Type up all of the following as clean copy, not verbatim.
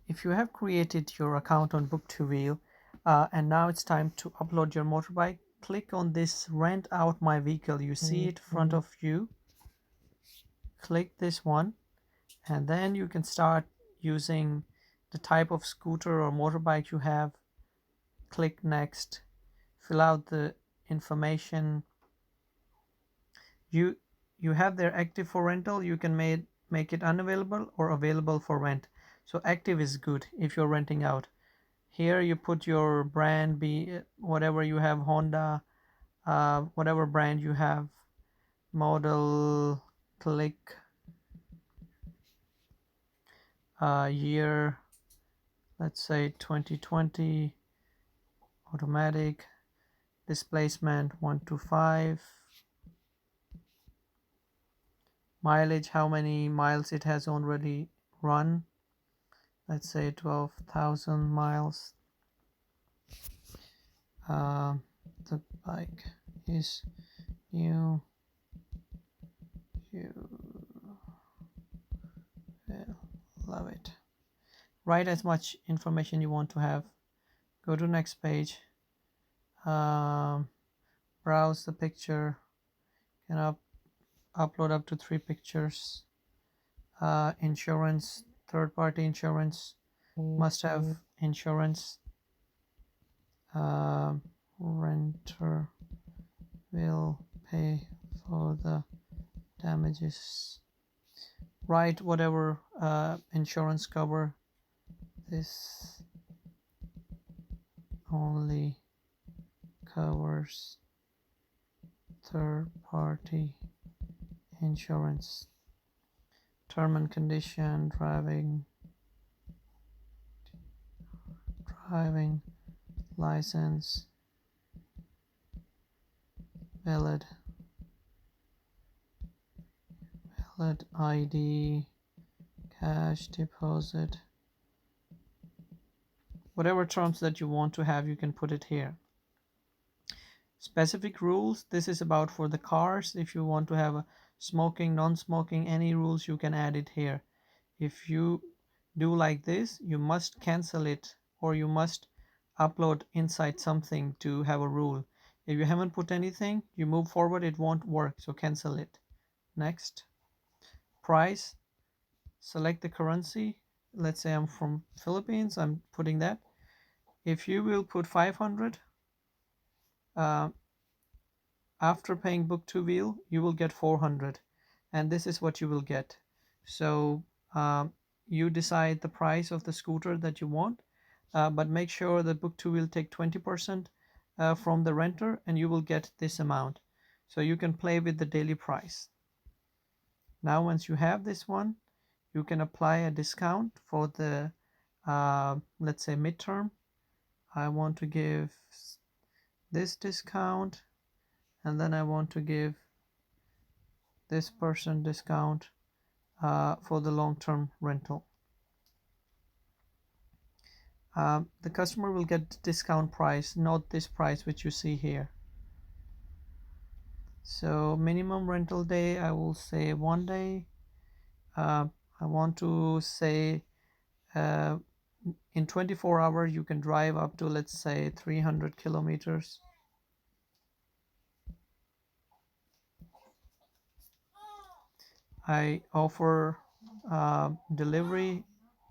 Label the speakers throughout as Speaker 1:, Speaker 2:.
Speaker 1: If you have created your account on Book2Wheel and now it's time to upload your motorbike, click on this rent out my vehicle. You see it in front of you. Click this one and then you can start using the type of scooter or motorbike you have. Click next, fill out the information. You have their active for rental. You can make it unavailable or available for rent. So active is good if you're renting out. Here you put your brand, be whatever you have, Honda, whatever brand you have, model, click, year, let's say 2020, automatic, displacement 125, mileage, how many miles it has already run, let's say 12,000 miles. The bike is new. You will love it. Write as much information you want to have. Go to next page. Browse the picture. Can upload up to 3 pictures. Insurance, third-party insurance, must have insurance. Renter will pay for the damages. Write whatever insurance cover. This only covers third-party insurance. Term and condition, driving license, valid ID, cash deposit. Whatever terms that you want to have, you can put it here. Specific rules, this is about for the cars. If you want to have a smoking, non-smoking, any rules, you can add it here. If you do like this, you must cancel it or you must upload inside something to have a rule. If you haven't put anything, you move forward, it won't work, so cancel it. Next. Price, select the currency. Let's say I'm from Philippines, I'm putting that. If you will put 500, after paying Book2Wheel, you will get 400, and this is what you will get. So you decide the price of the scooter that you want, but make sure that Book2Wheel take 20% from the renter, and you will get this amount. So you can play with the daily price. Now, once you have this one, you can apply a discount for the, let's say, midterm. I want to give this discount, and then I want to give this person discount for the long-term rental. The customer will get discount price, not this price which you see here. So minimum rental day, I will say 1 day. I want to say in 24 hours you can drive up to, let's say, 300 kilometers. I offer delivery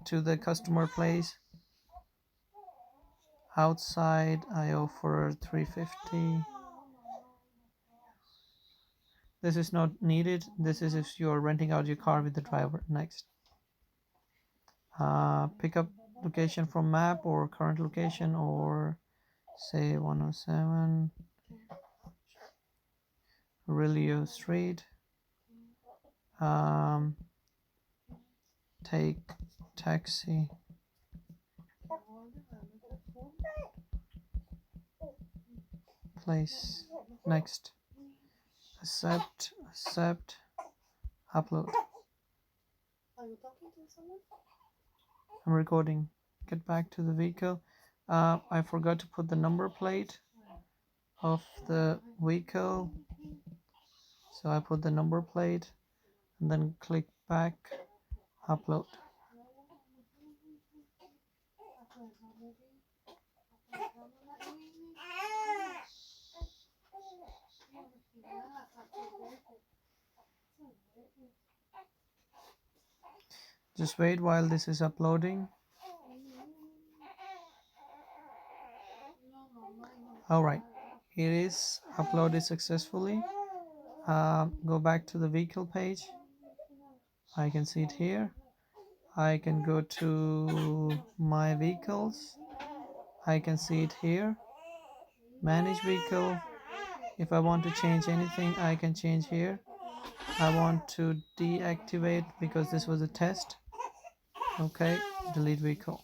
Speaker 1: to the customer place. Outside I offer 350. This is not needed. This is if you're renting out your car with the driver. Next. Pickup location from map or current location, or say 107 Rilio Street. Take taxi. Place. Next. Accept, upload.
Speaker 2: Are you talking to someone?
Speaker 1: I'm recording. Get back to the vehicle. I forgot to put the number plate of the vehicle, so I put the number plate and then click back, upload. Just wait while this is uploading. Alright, it is uploaded successfully. Go back to the vehicle page. I can see it here. I can go to my vehicles. I can see it here. Manage vehicle. If I want to change anything, I can change here. I want to deactivate because this was a test. Okay, delete vehicle.